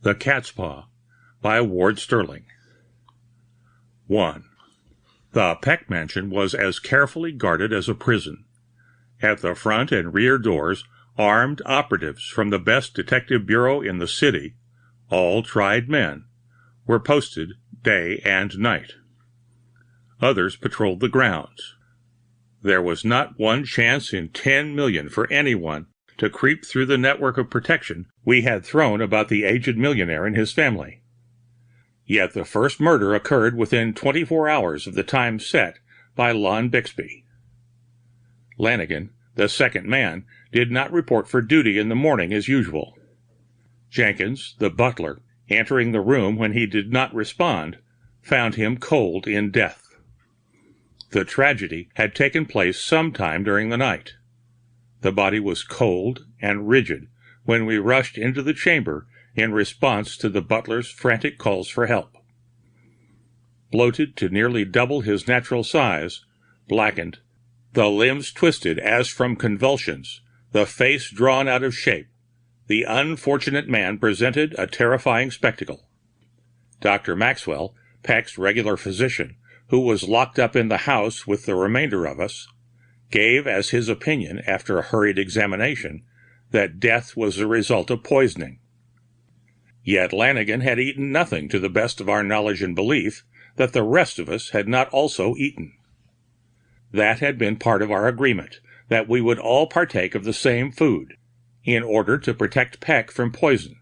The Catspaw by Ward Sterling. 1. The Peck mansion was as carefully guarded as a prison. At the front and rear doors, armed operatives from the best detective bureau in the city, all tried men, were posted day and night. Others patrolled the grounds. There was not one chance in 10 million for anyone to creep through the network of protection we had thrown about the aged millionaire and his family. Yet the first murder occurred within 24 hours of the time set by Lon Bixby. Lanigan, the second man, did not report for duty in the morning as usual. Jenkins, the butler, entering the room when he did not respond, found him cold in death. The tragedy had taken place sometime during the night. The body was cold and rigid when we rushed into the chamber in response to the butler's frantic calls for help. Bloated to nearly double his natural size, blackened, the limbs twisted as from convulsions, the face drawn out of shape, the unfortunate man presented a terrifying spectacle. Dr. Maxwell, Peck's regular physician, who was locked up in the house with the remainder of us, gave as his opinion, after a hurried examination, that death was the result of poisoning. Yet Lanigan had eaten nothing to the best of our knowledge and belief that the rest of us had not also eaten. That had been part of our agreement, that we would all partake of the same food, in order to protect Peck from poison.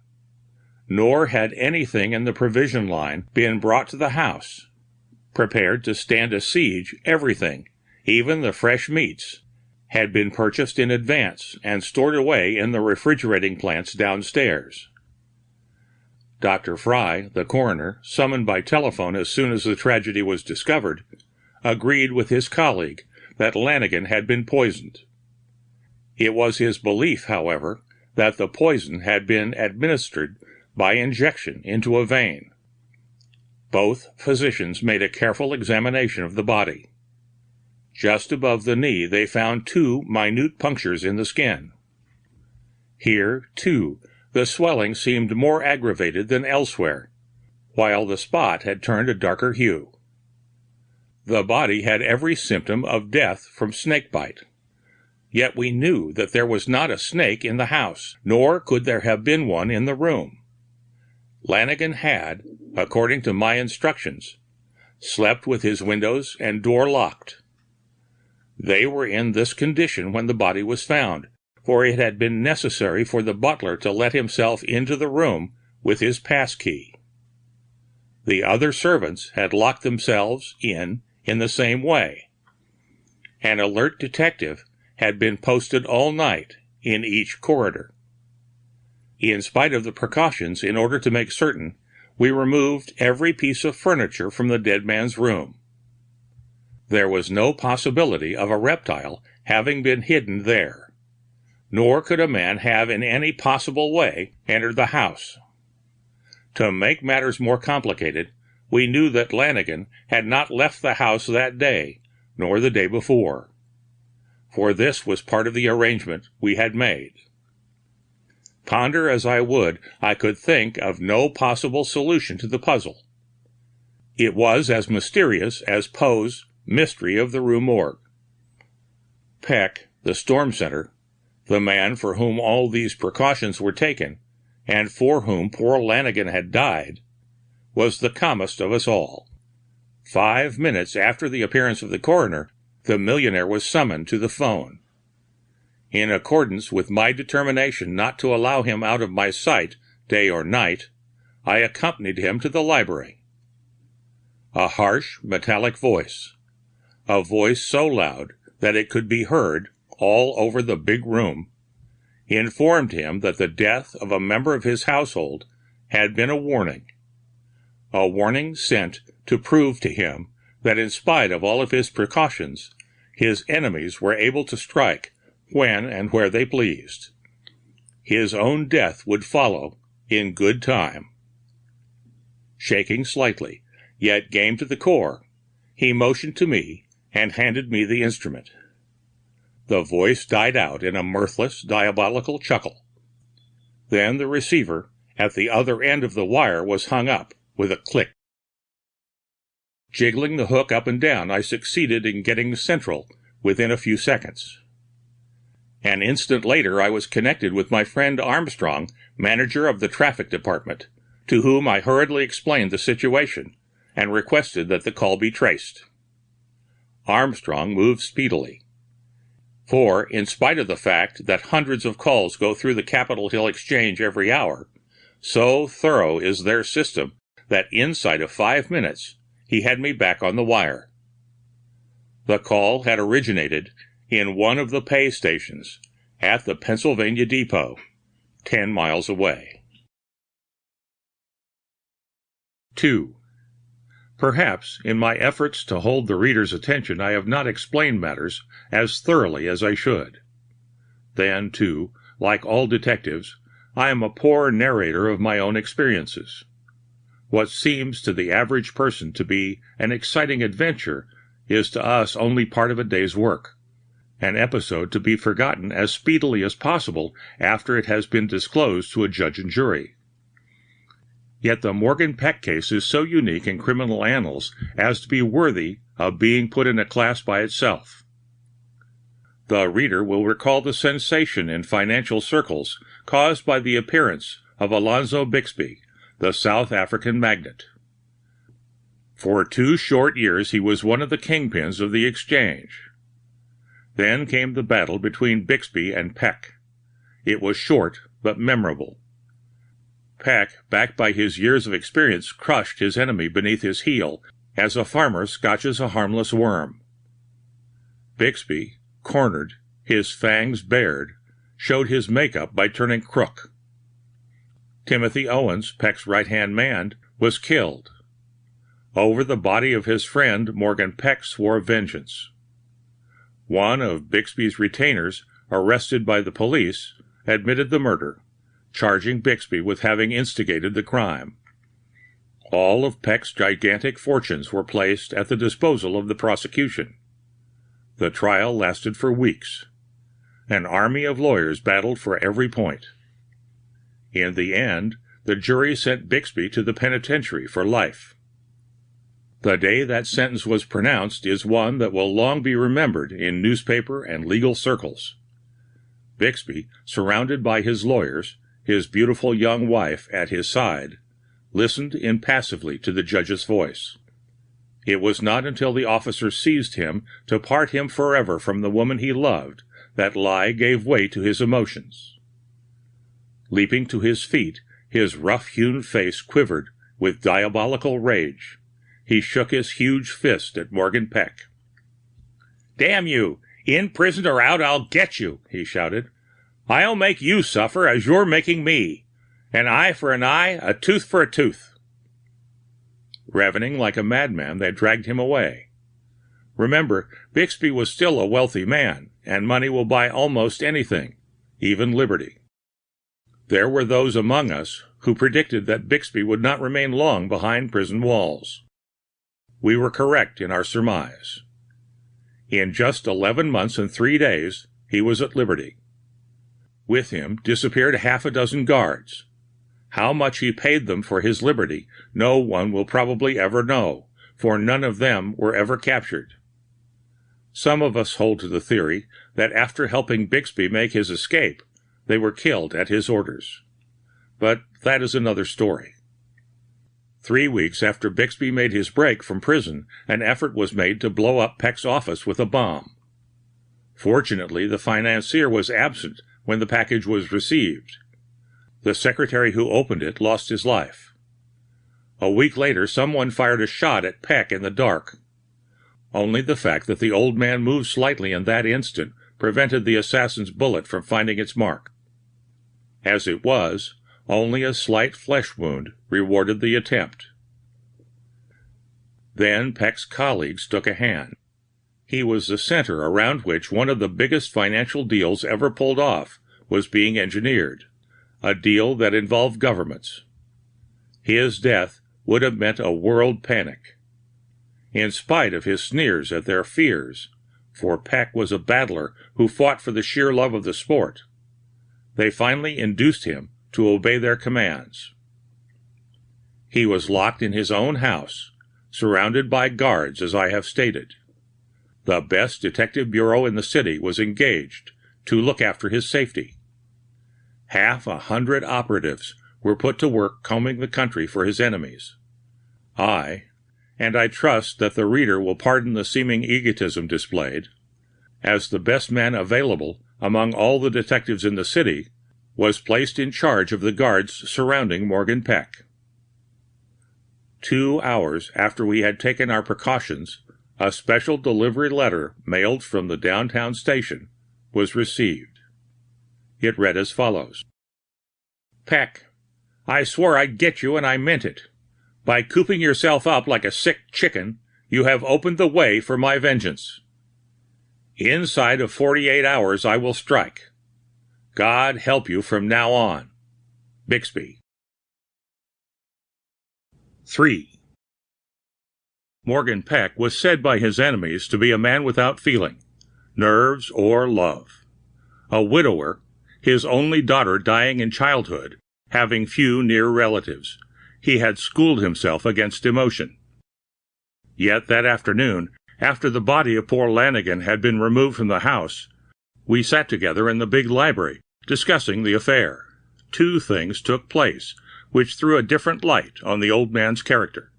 Nor had anything in the provision line been brought to the house. Prepared to stand a siege, everything, even the fresh meats, had been purchased in advance and stored away in the refrigerating plants downstairs. Dr. Fry, the coroner, summoned by telephone as soon as the tragedy was discovered, agreed with his colleague that Lanigan had been poisoned. It was his belief, however, that the poison had been administered by injection into a vein. Both physicians made a careful examination of the body. Just above the knee they found 2 minute punctures in the skin. Here, too, the swelling seemed more aggravated than elsewhere, while the spot had turned a darker hue. The body had every symptom of death from snakebite. Yet we knew that there was not a snake in the house, nor could there have been one in the room. Lanigan had, according to my instructions, slept with his windows and door locked. They were in this condition when the body was found, for it had been necessary for the butler to let himself into the room with his pass key. The other servants had locked themselves in the same way. An alert detective had been posted all night in each corridor. In spite of the precautions in order to make certain, we removed every piece of furniture from the dead man's room. There was no possibility of a reptile having been hidden there, nor could a man have in any possible way entered the house. To make matters more complicated, we knew that Lanigan had not left the house that day, nor the day before. For this was part of the arrangement we had made. Ponder as I would, I could think of no possible solution to the puzzle. It was as mysterious as Poe's Mystery of the Rue Morgue. Peck, the storm center, the man for whom all these precautions were taken, and for whom poor Lanigan had died, was the calmest of us all. 5 minutes after the appearance of the coroner, the millionaire was summoned to the phone. In accordance with my determination not to allow him out of my sight, day or night, I accompanied him to the library. A harsh, metallic voice, a voice so loud that it could be heard all over the big room, informed him that the death of a member of his household had been a warning sent to prove to him that in spite of all of his precautions, his enemies were able to strike when and where they pleased. His own death would follow in good time. Shaking slightly, yet game to the core, he motioned to me and handed me the instrument. The voice died out in a mirthless, diabolical chuckle. Then the receiver, At the other end of the wire was hung up with a click. Jiggling the hook up and down, I succeeded in getting central within a few seconds. An instant later, I was connected with my friend Armstrong, manager of the traffic department, to whom I hurriedly explained the situation and requested that the call be traced. Armstrong moved speedily. For, in spite of the fact that hundreds of calls go through the Capitol Hill Exchange every hour, so thorough is their system that inside of 5 minutes, he had me back on the wire. The call had originated in one of the pay stations at the Pennsylvania Depot, 10 miles away. 2. Perhaps, in my efforts to hold the reader's attention, I have not explained matters as thoroughly as I should. Then, too, like all detectives, I am a poor narrator of my own experiences. What seems to the average person to be an exciting adventure is to us only part of a day's work, an episode to be forgotten as speedily as possible after it has been disclosed to a judge and jury. Yet the Morgan Peck case is so unique in criminal annals as to be worthy of being put in a class by itself. The reader will recall the sensation in financial circles caused by the appearance of Alonzo Bixby, the South African magnate. For 2 short years he was one of the kingpins of the exchange. Then came the battle between Bixby and Peck. It was short but memorable. Peck, backed by his years of experience, crushed his enemy beneath his heel as a farmer scotches a harmless worm. Bixby, cornered, his fangs bared, showed his makeup by turning crook. Timothy Owens, Peck's right-hand man, was killed. Over the body of his friend, Morgan Peck swore vengeance. One of Bixby's retainers, arrested by the police, admitted the murder, charging Bixby with having instigated the crime. All of Peck's gigantic fortunes were placed at the disposal of the prosecution. The trial lasted for weeks. An army of lawyers battled for every point. In the end, the jury sent Bixby to the penitentiary for life. The day that sentence was pronounced is one that will long be remembered in newspaper and legal circles. Bixby, surrounded by his lawyers, his beautiful young wife at his side, listened impassively to the judge's voice. It was not until the officer seized him to part him forever from the woman he loved that lie gave way to his emotions. Leaping to his feet, his rough-hewn face quivered with diabolical rage. He shook his huge fist at Morgan Peck. "Damn you! In prison or out, I'll get you!" he shouted. "I'll make you suffer as you're making me. An eye for an eye, a tooth for a tooth." Ravening like a madman, they dragged him away. Remember, Bixby was still a wealthy man, and money will buy almost anything, even liberty. There were those among us who predicted that Bixby would not remain long behind prison walls. We were correct in our surmise. In just 11 months and 3 days, he was at liberty. With him disappeared half a dozen guards. How much he paid them for his liberty, no one will probably ever know, for none of them were ever captured. Some of us hold to the theory that after helping Bixby make his escape, they were killed at his orders. But that is another story. 3 weeks after Bixby made his break from prison, an effort was made to blow up Peck's office with a bomb. Fortunately, the financier was absent when the package was received. The secretary who opened it lost his life. A week later, someone fired a shot at Peck in the dark. Only the fact that the old man moved slightly in that instant prevented the assassin's bullet from finding its mark. As it was, only a slight flesh wound rewarded the attempt. Then Peck's colleagues took a hand. He was the center around which one of the biggest financial deals ever pulled off was being engineered, a deal that involved governments. His death would have meant a world panic. In spite of his sneers at their fears, for Peck was a battler who fought for the sheer love of the sport, they finally induced him to obey their commands. He was locked in his own house, surrounded by guards, as I have stated. The best detective bureau in the city was engaged to look after his safety. 100 operatives were put to work combing the country for his enemies. And I trust that the reader will pardon the seeming egotism displayed, as the best man available among all the detectives in the city, was placed in charge of the guards surrounding Morgan Peck. 2 hours after we had taken our precautions, a special delivery letter mailed from the downtown station was received. It read as follows: Peck, I swore I'd get you, and I meant it. By cooping yourself up like a sick chicken, you have opened the way for my vengeance. Inside of 48 hours I will strike. God help you from now on. Bixby. 3. Morgan Peck was said by his enemies to be a man without feeling, nerves, or love. A widower, his only daughter dying in childhood, having few near relatives, he had schooled himself against emotion. Yet that afternoon, after the body of poor Lanigan had been removed from the house, we sat together in the big library, discussing the affair. 2 things took place, which threw a different light on the old man's character.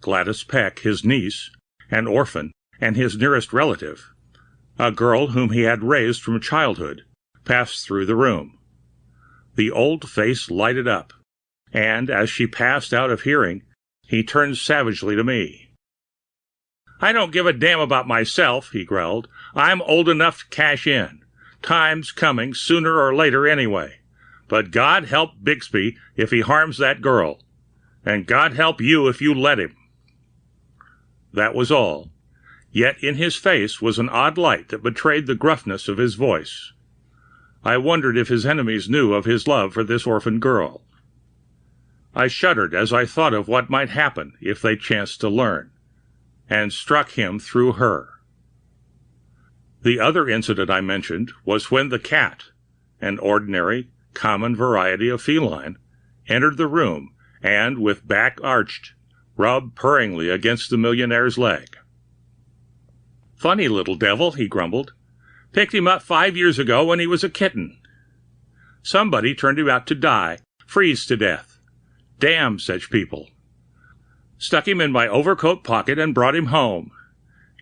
Gladys Peck, his niece, an orphan, and his nearest relative, a girl whom he had raised from childhood, passed through the room. The old face lighted up, and as she passed out of hearing, he turned savagely to me. I don't give a damn about myself, he growled. I'm old enough to cash in. Time's coming sooner or later anyway. But God help Bixby if he harms that girl. And God help you if you let him. That was all. Yet in his face was an odd light that betrayed the gruffness of his voice. I wondered if his enemies knew of his love for this orphan girl. I shuddered as I thought of what might happen if they chanced to learn, and struck him through her. The other incident I mentioned was when the cat, an ordinary, common variety of feline, entered the room and, with back arched, rubbed purringly against the millionaire's leg. Funny little devil, he grumbled. Picked him up 5 years ago when he was a kitten. Somebody turned him out to die, freeze to death. Damn such people. Stuck him in my overcoat pocket and brought him home.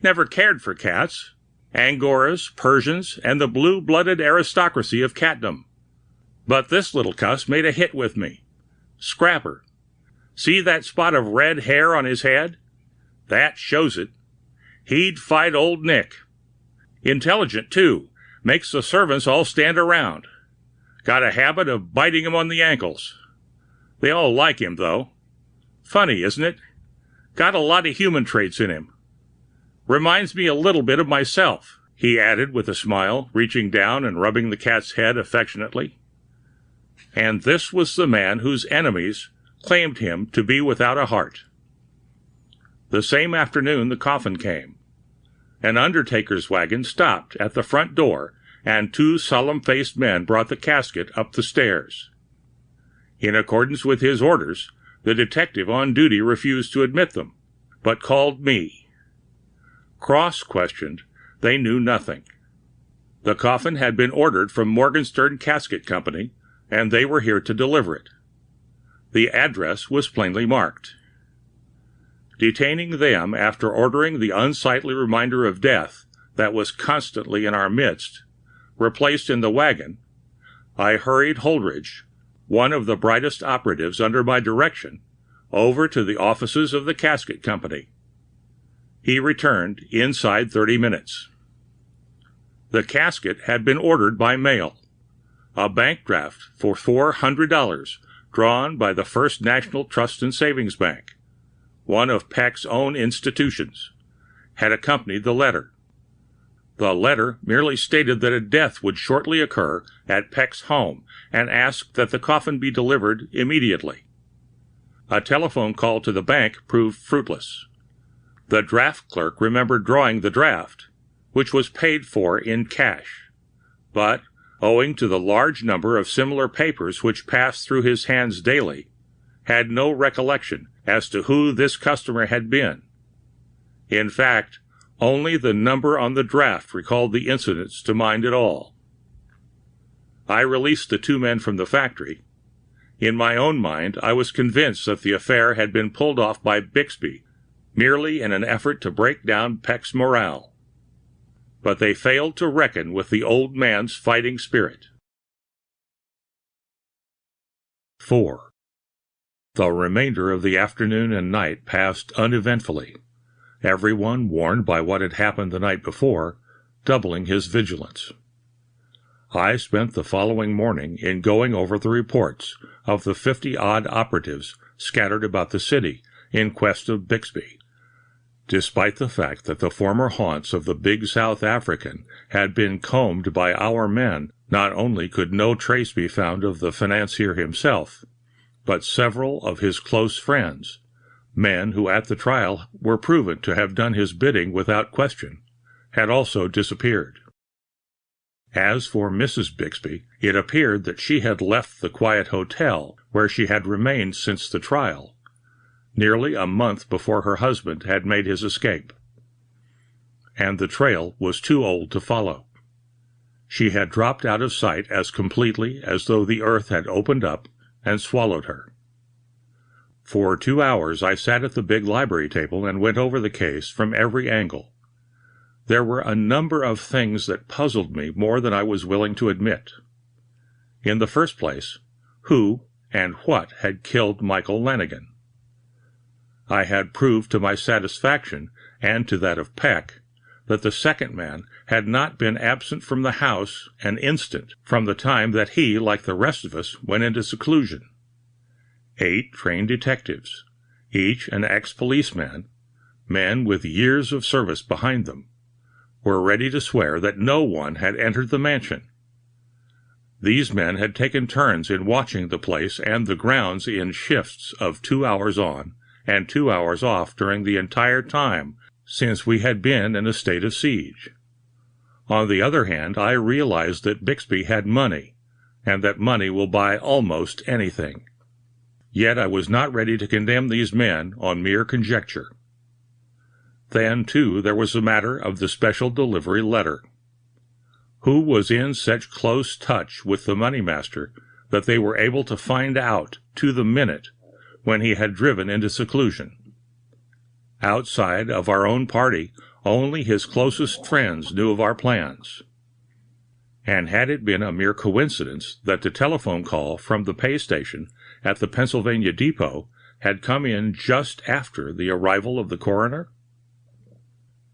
Never cared for cats. Angoras, Persians, and the blue-blooded aristocracy of catdom. But this little cuss made a hit with me. Scrapper. See that spot of red hair on his head? That shows it. He'd fight old Nick. Intelligent, too. Makes the servants all stand around. Got a habit of biting him on the ankles. They all like him, though. Funny, isn't it? Got a lot of human traits in him. Reminds me a little bit of myself, he added with a smile, reaching down and rubbing the cat's head affectionately. And this was the man whose enemies claimed him to be without a heart. The same afternoon the coffin came. An undertaker's wagon stopped at the front door, and 2 solemn-faced men brought the casket up the stairs. In accordance with his orders, the detective on duty refused to admit them, but called me. Cross-questioned, they knew nothing. The coffin had been ordered from Morgenstern Casket Company, and they were here to deliver it. The address was plainly marked. Detaining them after ordering the unsightly reminder of death that was constantly in our midst, replaced in the wagon, I hurried Holdridge, one of the brightest operatives under my direction, over to the offices of the Casket Company. He returned inside 30 minutes. The casket had been ordered by mail. A bank draft for $400, drawn by the First National Trust and Savings Bank, one of Peck's own institutions, had accompanied the letter. The letter merely stated that a death would shortly occur at Peck's home and asked that the coffin be delivered immediately. A telephone call to the bank proved fruitless. The draft clerk remembered drawing the draft, which was paid for in cash, but owing to the large number of similar papers which passed through his hands daily, had no recollection as to who this customer had been. In fact, only the number on the draft recalled the incidents to mind at all. I released the 2 men from the factory. In my own mind, I was convinced that the affair had been pulled off by Bixby, merely in an effort to break down Peck's morale. But they failed to reckon with the old man's fighting spirit. 4. The remainder of the afternoon and night passed uneventfully, everyone, warned by what had happened the night before, doubling his vigilance. I spent the following morning in going over the reports of the 50-odd operatives scattered about the city in quest of Bixby, despite the fact that the former haunts of the big South African had been combed by our men. Not only could no trace be found of the financier himself, but several of his close friends, men who at the trial were proven to have done his bidding without question, had also disappeared. As for Mrs. Bixby, it appeared that she had left the quiet hotel where she had remained since the trial, nearly a month before her husband had made his escape, and the trail was too old to follow. She had dropped out of sight as completely as though the earth had opened up and swallowed her. For 2 hours I sat at the big library table and went over the case from every angle. There were a number of things that puzzled me more than I was willing to admit. In the first place, who and what had killed Michael Lanigan? I had proved to my satisfaction, and to that of Peck, that the second man had not been absent from the house an instant from the time that he, like the rest of us, went into seclusion. 8 trained detectives, each an ex-policeman, men with years of service behind them, were ready to swear that no one had entered the mansion. These men had taken turns in watching the place and the grounds in shifts of 2 hours on and 2 hours off during the entire time since we had been in a state of siege. On the other hand, I realized that Bixby had money, and that money will buy almost anything. Yet I was not ready to condemn these men on mere conjecture. Then, too, there was the matter of the special delivery letter. Who was in such close touch with the moneymaster that they were able to find out, to the minute, when he had driven into seclusion? Outside of our own party, only his closest friends knew of our plans. And had it been a mere coincidence that the telephone call from the pay station at the Pennsylvania depot had come in just after the arrival of the coroner?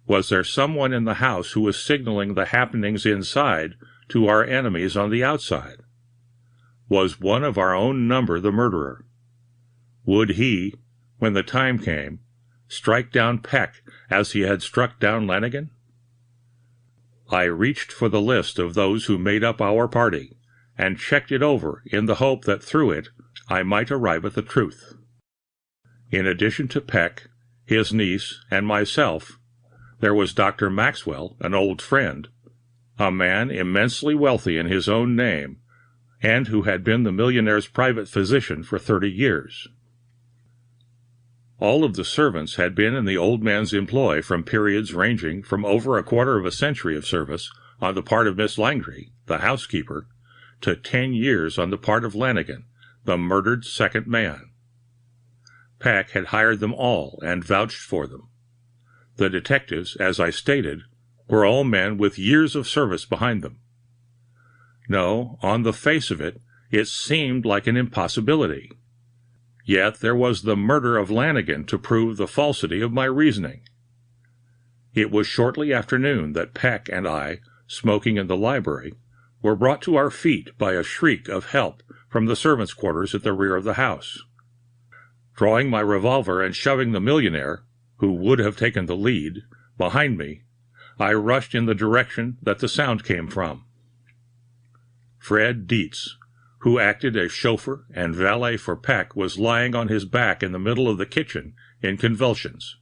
Was there someone in the house who was signaling the happenings inside to our enemies on the outside? Was one of our own number the murderer? Would he, when the time came, strike down Peck as he had struck down Lanigan? I reached for the list of those who made up our party, and checked it over in the hope that through it I might arrive at the truth. In addition to Peck, his niece, and myself, there was Dr. Maxwell, an old friend, a man immensely wealthy in his own name, and who had been the millionaire's private physician for 30 years. All of the servants had been in the old man's employ from periods ranging from over a quarter of a century of service on the part of Miss Langley, the housekeeper, to 10 years on the part of Lanigan, the murdered second man. Peck had hired them all and vouched for them. The detectives, as I stated, were all men with years of service behind them. No, on the face of it, it seemed like an impossibility. Yet there was the murder of Lanigan to prove the falsity of my reasoning. It was shortly after noon that Peck and I, smoking in the library, were brought to our feet by a shriek of help from the servants' quarters at the rear of the house. Drawing my revolver and shoving the millionaire, who would have taken the lead, behind me, I rushed in the direction that the sound came from. Fred Dietz, who acted as chauffeur and valet for Peck, was lying on his back in the middle of the kitchen in convulsions.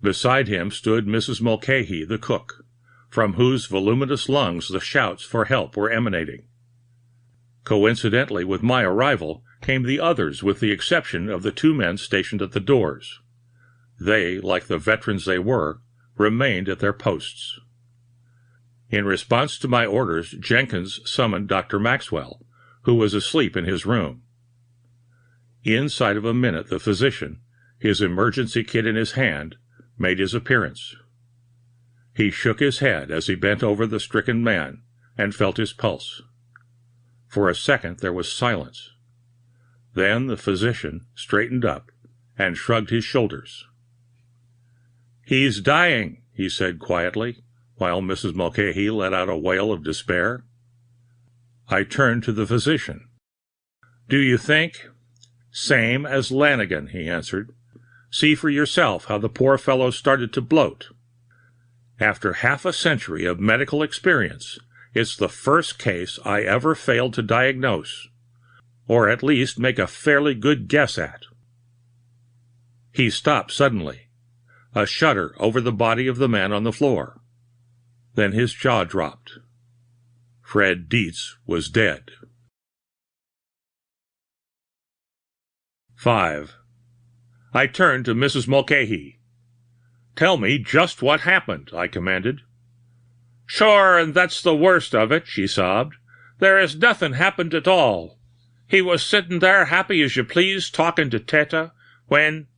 Beside him stood Mrs. Mulcahy, the cook, from whose voluminous lungs the shouts for help were emanating. Coincidentally with my arrival came the others, with the exception of the 2 men stationed at the doors. They, like the veterans they were, remained at their posts. In response to my orders, Jenkins summoned Dr. Maxwell, who was asleep in his room. Inside of a minute the physician, his emergency kit in his hand, made his appearance. He shook his head as he bent over the stricken man and felt his pulse. For a second there was silence. Then the physician straightened up and shrugged his shoulders. "He's dying," he said quietly, while Mrs. Mulcahy let out a wail of despair. I turned to the physician. "Do you think?" "Same as Lanigan," he answered. "See for yourself how the poor fellow started to bloat. After half a century of medical experience, it's the first case I ever failed to diagnose, or at least make a fairly good guess at." He stopped suddenly, a shudder over the body of the man on the floor. Then his jaw dropped. Fred Dietz was dead. 5. I turned to Mrs. Mulcahy. "Tell me just what happened," I commanded. "Sure, and that's the worst of it," she sobbed. "There is nothing happened at all. He was sitting there happy as you please, talking to Teta, when—"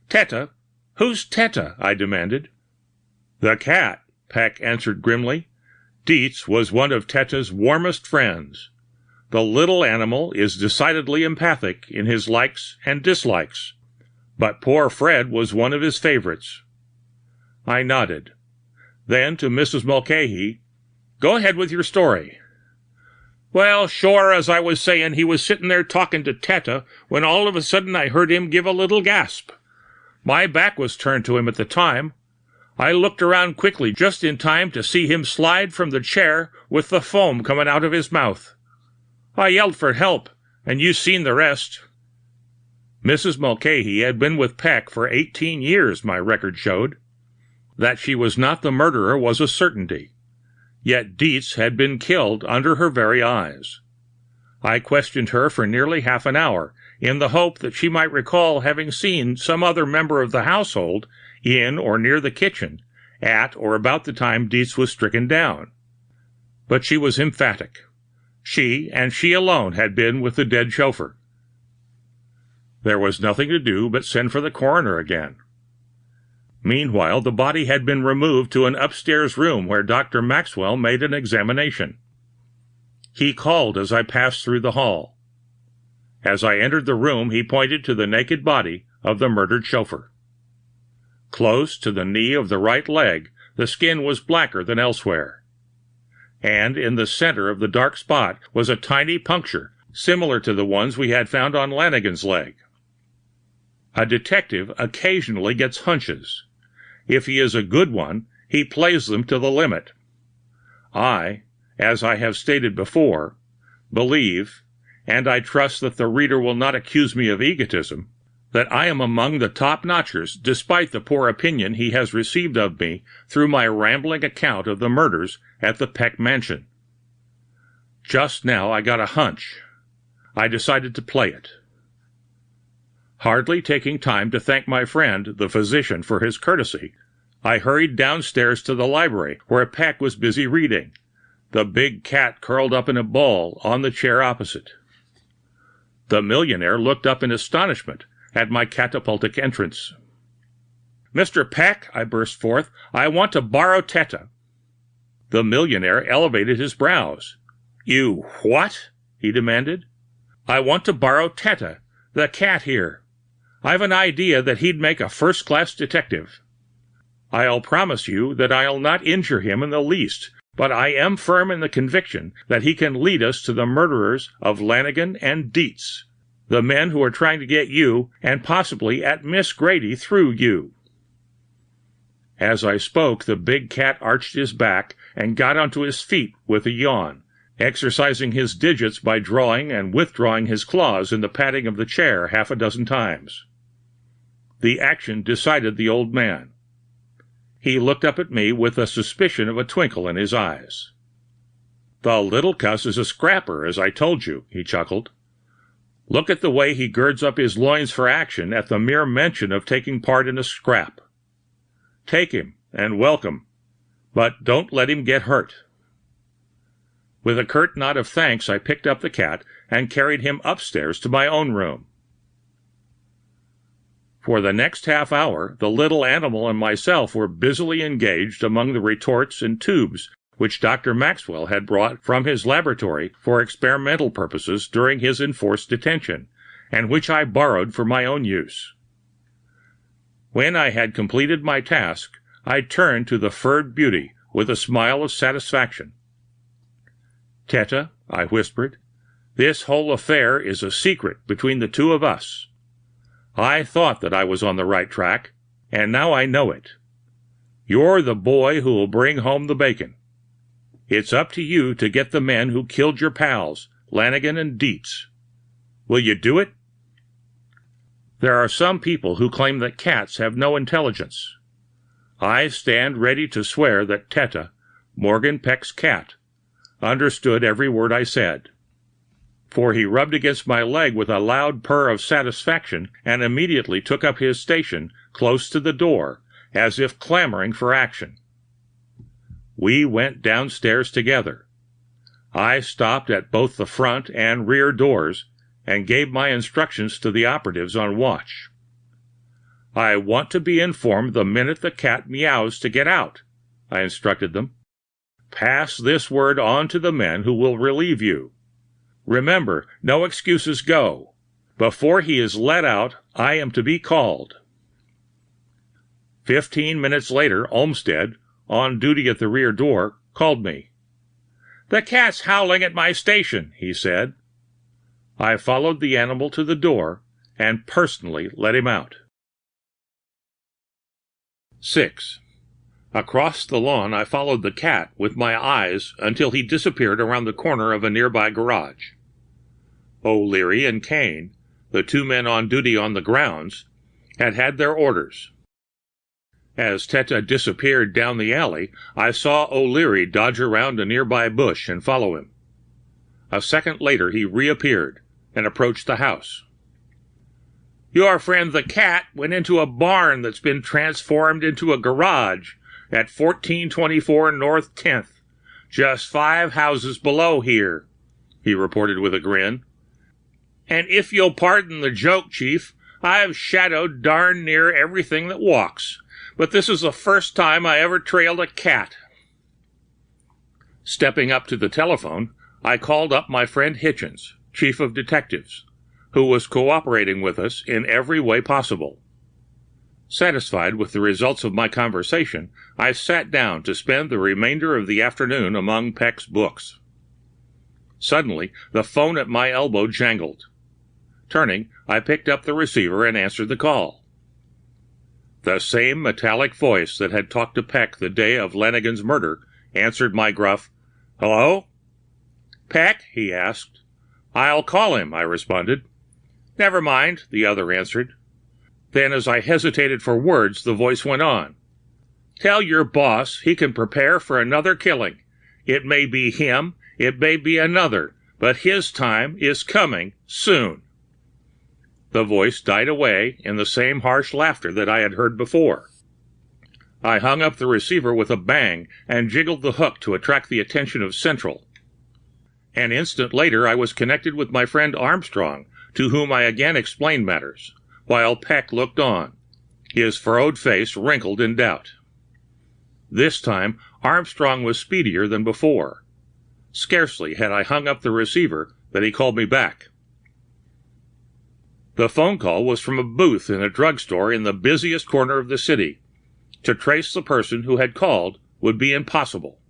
"Teta? Who's Teta?" I demanded. "The cat," Peck answered grimly. "Dietz was one of Teta's warmest friends. The little animal is decidedly empathic in his likes and dislikes, but poor Fred was one of his favorites." I nodded. Then to Mrs. Mulcahy, "Go ahead with your story." "Well, sure, as I was saying, he was sitting there talking to Teta when all of a sudden I heard him give a little gasp. My back was turned to him at the time. I looked around quickly just in time to see him slide from the chair with the foam coming out of his mouth. I yelled for help, and you seen the rest." Mrs. Mulcahy had been with Peck for 18 years, my record showed. That she was not the murderer was a certainty. Yet Dietz had been killed under her very eyes. I questioned her for nearly half an hour, in the hope that she might recall having seen some other member of the household in or near the kitchen at or about the time Dietz was stricken down. But she was emphatic. She, and she alone, had been with the dead chauffeur. There was nothing to do but send for the coroner again. Meanwhile, the body had been removed to an upstairs room where Dr. Maxwell made an examination. He called as I passed through the hall. As I entered the room, he pointed to the naked body of the murdered chauffeur. Close to the knee of the right leg, the skin was blacker than elsewhere. And in the center of the dark spot was a tiny puncture, similar to the ones we had found on Lanigan's leg. A detective occasionally gets hunches. If he is a good one, he plays them to the limit. I, as I have stated before, believe, and I trust that the reader will not accuse me of egotism, that I am among the top-notchers despite the poor opinion he has received of me through my rambling account of the murders at the Peck mansion. Just now I got a hunch. I decided to play it. Hardly taking time to thank my friend, the physician, for his courtesy, I hurried downstairs to the library, where Peck was busy reading, the big cat curled up in a ball on the chair opposite. The millionaire looked up in astonishment at my catapultic entrance. "Mr. Peck," I burst forth, "I want to borrow Teta." The millionaire elevated his brows. "You what?" he demanded. "I want to borrow Teta, the cat here. I've an idea that he'd make a first-class detective. I'll promise you that I'll not injure him in the least, but I am firm in the conviction that he can lead us to the murderers of Lanigan and Dietz, the men who are trying to get you and possibly at Miss Grady through you." As I spoke, the big cat arched his back and got onto his feet with a yawn, exercising his digits by drawing and withdrawing his claws in the padding of the chair half a dozen times. The action decided the old man. He looked up at me with a suspicion of a twinkle in his eyes. "The little cuss is a scrapper, as I told you," he chuckled. "Look at the way he girds up his loins for action at the mere mention of taking part in a scrap. Take him, and welcome, but don't let him get hurt." With a curt nod of thanks, I picked up the cat and carried him upstairs to my own room. For the next half hour, the little animal and myself were busily engaged among the retorts and tubes which Dr. Maxwell had brought from his laboratory for experimental purposes during his enforced detention, and which I borrowed for my own use. When I had completed my task, I turned to the furred beauty with a smile of satisfaction. "Teta," I whispered, "this whole affair is a secret between the two of us. I thought that I was on the right track, and now I know it. You're the boy who will bring home the bacon. It's up to you to get the men who killed your pals, Lanigan and Dietz. Will you do it?" There are some people who claim that cats have no intelligence. I stand ready to swear that Teta, Morgan Peck's cat, understood every word I said. For he rubbed against my leg with a loud purr of satisfaction and immediately took up his station close to the door, as if clamoring for action. We went downstairs together. I stopped at both the front and rear doors and gave my instructions to the operatives on watch. "I want to be informed the minute the cat meows to get out," I instructed them. "Pass this word on to the men who will relieve you. Remember, no excuses go. Before he is let out, I am to be called." 15 minutes later, Olmsted, on duty at the rear door, called me. "The cat's howling at my station," he said. I followed the animal to the door and personally let him out. 6. Across the lawn I followed the cat with my eyes until he disappeared around the corner of a nearby garage. O'Leary and Kane, the two men on duty on the grounds, had had their orders. As Teta disappeared down the alley, I saw O'Leary dodge around a nearby bush and follow him. A second later he reappeared and approached the house. "Your friend the cat went into a barn that's been transformed into a garage at 1424 North 10th, just 5 houses below here," he reported with a grin. "And if you'll pardon the joke, Chief, I've shadowed darn near everything that walks, but this is the first time I ever trailed a cat." Stepping up to the telephone, I called up my friend Hitchens, Chief of Detectives, who was cooperating with us in every way possible. Satisfied with the results of my conversation, I sat down to spend the remainder of the afternoon among Peck's books. Suddenly, the phone at my elbow jangled. Turning, I picked up the receiver and answered the call. The same metallic voice that had talked to Peck the day of Lanigan's murder answered my gruff, "Hello?" "Peck?" he asked. "I'll call him," I responded. "Never mind," the other answered. Then, as I hesitated for words, the voice went on. "Tell your boss he can prepare for another killing. It may be him, it may be another, but his time is coming soon." The voice died away in the same harsh laughter that I had heard before. I hung up the receiver with a bang and jiggled the hook to attract the attention of Central. An instant later I was connected with my friend Armstrong, to whom I again explained matters, while Peck looked on, his furrowed face wrinkled in doubt. This time Armstrong was speedier than before. Scarcely had I hung up the receiver that he called me back. The phone call was from a booth in a drugstore in the busiest corner of the city. To trace the person who had called would be impossible.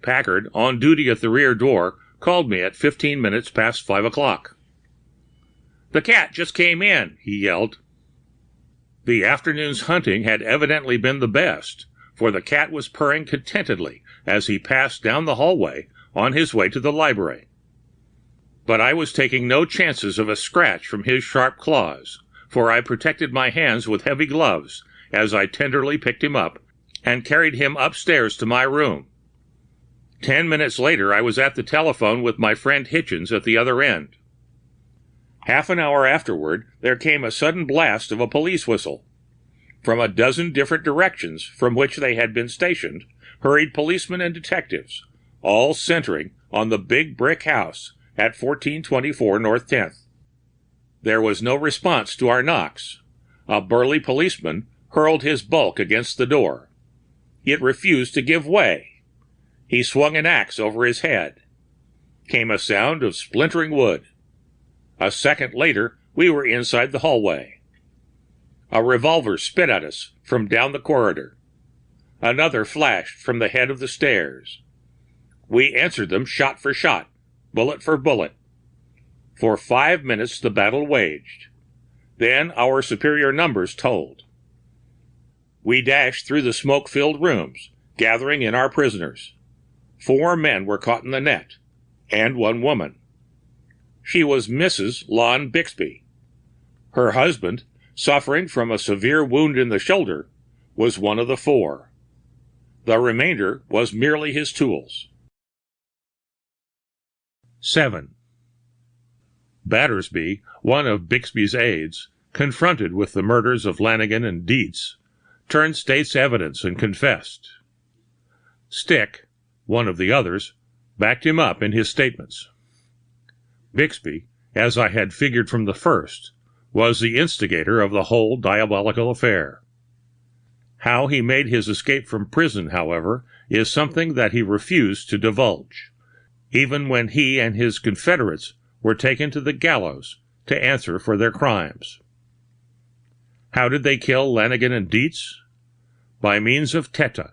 Packard, on duty at the rear door, called me at 15 minutes past 5 o'clock. "The cat just came in," he yelled. The afternoon's hunting had evidently been the best, for the cat was purring contentedly as he passed down the hallway on his way to the library. But I was taking no chances of a scratch from his sharp claws, for I protected my hands with heavy gloves as I tenderly picked him up and carried him upstairs to my room. 10 minutes later, I was at the telephone with my friend Hitchens at the other end. Half an hour afterward, there came a sudden blast of a police whistle. From a dozen different directions from which they had been stationed, hurried policemen and detectives, all centering on the big brick house at 1424 North 10th. There was no response to our knocks. A burly policeman hurled his bulk against the door. It refused to give way. He swung an axe over his head. Came a sound of splintering wood. A second later, we were inside the hallway. A revolver spit at us from down the corridor. Another flashed from the head of the stairs. We answered them shot for shot, bullet for bullet. For 5 minutes the battle waged. Then our superior numbers told. We dashed through the smoke-filled rooms, gathering in our prisoners. 4 men were caught in the net, and 1 woman. She was Mrs. Lon Bixby. Her husband, suffering from a severe wound in the shoulder, was one of the 4. The remainder was merely his tools. 7. Battersby, one of Bixby's aides, confronted with the murders of Lanigan and Dietz, turned state's evidence and confessed. Stick, one of the others, backed him up in his statements. Bixby, as I had figured from the first, was the instigator of the whole diabolical affair. How he made his escape from prison, however, is something that he refused to divulge, even when he and his confederates were taken to the gallows to answer for their crimes. How did they kill Lanigan and Dietz? By means of Teta.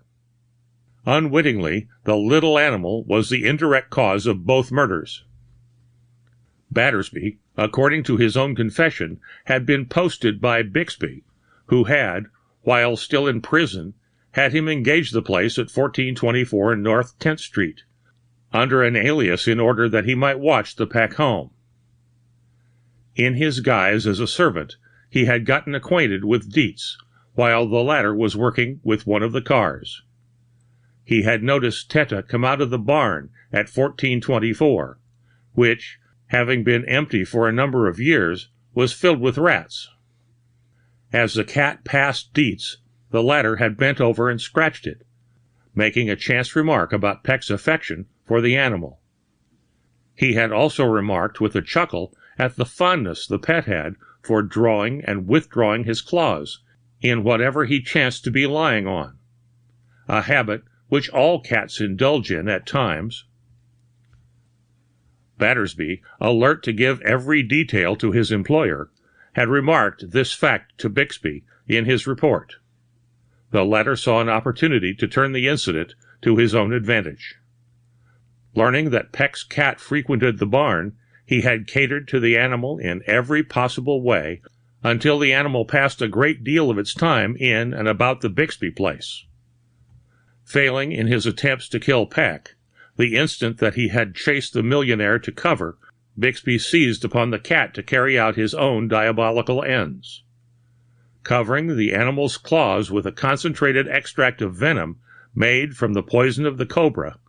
Unwittingly, the little animal was the indirect cause of both murders. Battersby, according to his own confession, had been posted by Bixby, who had, while still in prison, had him engage the place at 1424 North 10th Street, under an alias in order that he might watch the pack home. In his guise as a servant, he had gotten acquainted with Dietz, while the latter was working with one of the cars. He had noticed Teta come out of the barn at 1424, which, having been empty for a number of years, was filled with rats. As the cat passed Dietz, the latter had bent over and scratched it, making a chance remark about Peck's affection for the animal. He had also remarked with a chuckle at the fondness the pet had for drawing and withdrawing his claws in whatever he chanced to be lying on, a habit which all cats indulge in at times. Battersby, alert to give every detail to his employer, had remarked this fact to Bixby in his report. The latter saw an opportunity to turn the incident to his own advantage. Learning that Peck's cat frequented the barn, he had catered to the animal in every possible way until the animal passed a great deal of its time in and about the Bixby place. Failing in his attempts to kill Peck, the instant that he had chased the millionaire to cover, Bixby seized upon the cat to carry out his own diabolical ends. Covering the animal's claws with a concentrated extract of venom made from the poison of the cobra,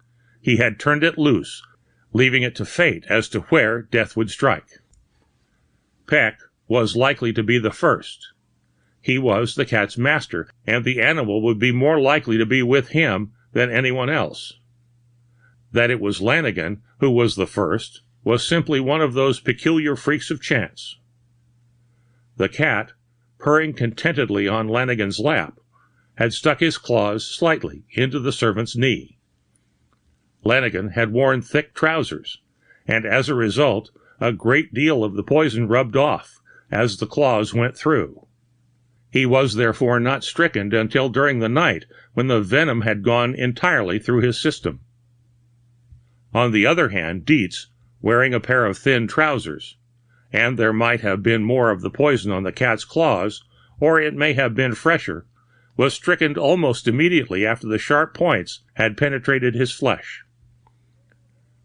he had turned it loose, leaving it to fate as to where death would strike. Peck was likely to be the first. He was the cat's master, and the animal would be more likely to be with him than anyone else. That it was Lanigan who was the first was simply one of those peculiar freaks of chance. The cat, purring contentedly on Lanigan's lap, had stuck his claws slightly into the servant's knee. Lanigan had worn thick trousers, and as a result, a great deal of the poison rubbed off as the claws went through. He was therefore not stricken until during the night, when the venom had gone entirely through his system. On the other hand, Dietz, wearing a pair of thin trousers, and there might have been more of the poison on the cat's claws, or it may have been fresher, was stricken almost immediately after the sharp points had penetrated his flesh.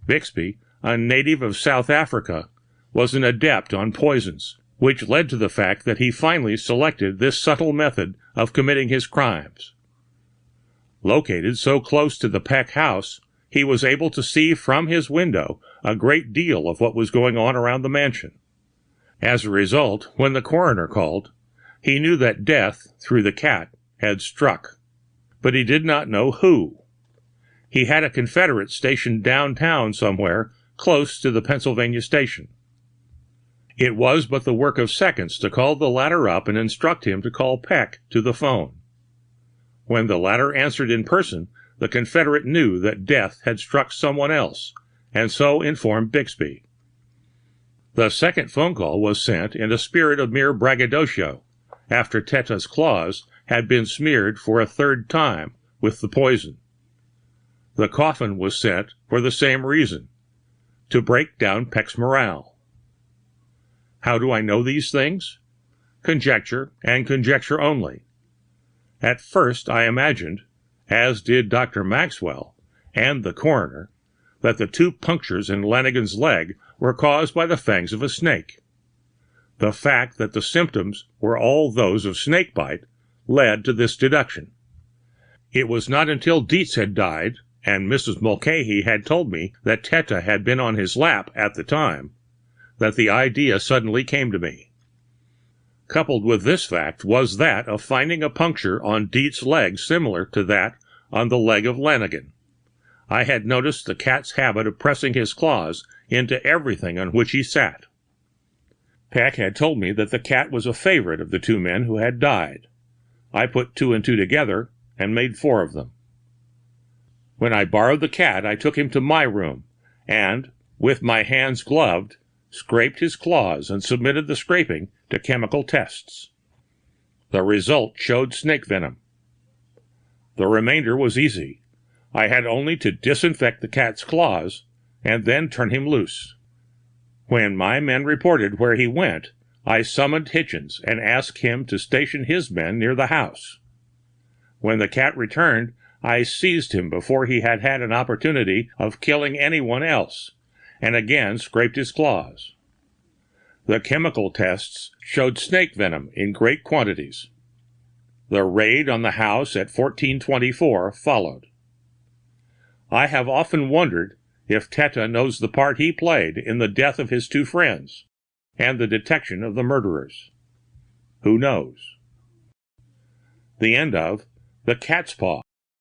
Bixby, a native of South Africa, was an adept on poisons, which led to the fact that he finally selected this subtle method of committing his crimes. Located so close to the Peck house, he was able to see from his window a great deal of what was going on around the mansion. As a result, when the coroner called, he knew that death, through the cat, had struck. But he did not know who. He had a Confederate stationed downtown somewhere, close to the Pennsylvania station. It was but the work of seconds to call the latter up and instruct him to call Peck to the phone. When the latter answered in person, the Confederate knew that death had struck someone else, and so informed Bixby. The second phone call was sent in a spirit of mere braggadocio, after Teta's claws had been smeared for a third time with the poison. The coffin was sent for the same reason, to break down Peck's morale. How do I know these things? Conjecture, and conjecture only. At first I imagined, as did Dr. Maxwell and the coroner, that the 2 punctures in Lanigan's leg were caused by the fangs of a snake. The fact that the symptoms were all those of snake bite led to this deduction. It was not until Dietz had died, and Mrs. Mulcahy had told me that Teta had been on his lap at the time, that the idea suddenly came to me. Coupled with this fact was that of finding a puncture on Dietz's leg similar to that on the leg of Lanigan. I had noticed the cat's habit of pressing his claws into everything on which he sat. Peck had told me that the cat was a favorite of the 2 men who had died. I put 2 and 2 together and made 4 of them. When I borrowed the cat, I took him to my room and, with my hands gloved, scraped his claws and submitted the scraping to chemical tests. The result showed snake venom. The remainder was easy. I had only to disinfect the cat's claws and then turn him loose. When my men reported where he went, I summoned Hitchens and asked him to station his men near the house. When the cat returned, I seized him before he had had an opportunity of killing anyone else, and again scraped his claws. The chemical tests showed snake venom in great quantities. The raid on the house at 1424 followed. I have often wondered if Teta knows the part he played in the death of his 2 friends, and the detection of the murderers. Who knows? The end of The Catspaw.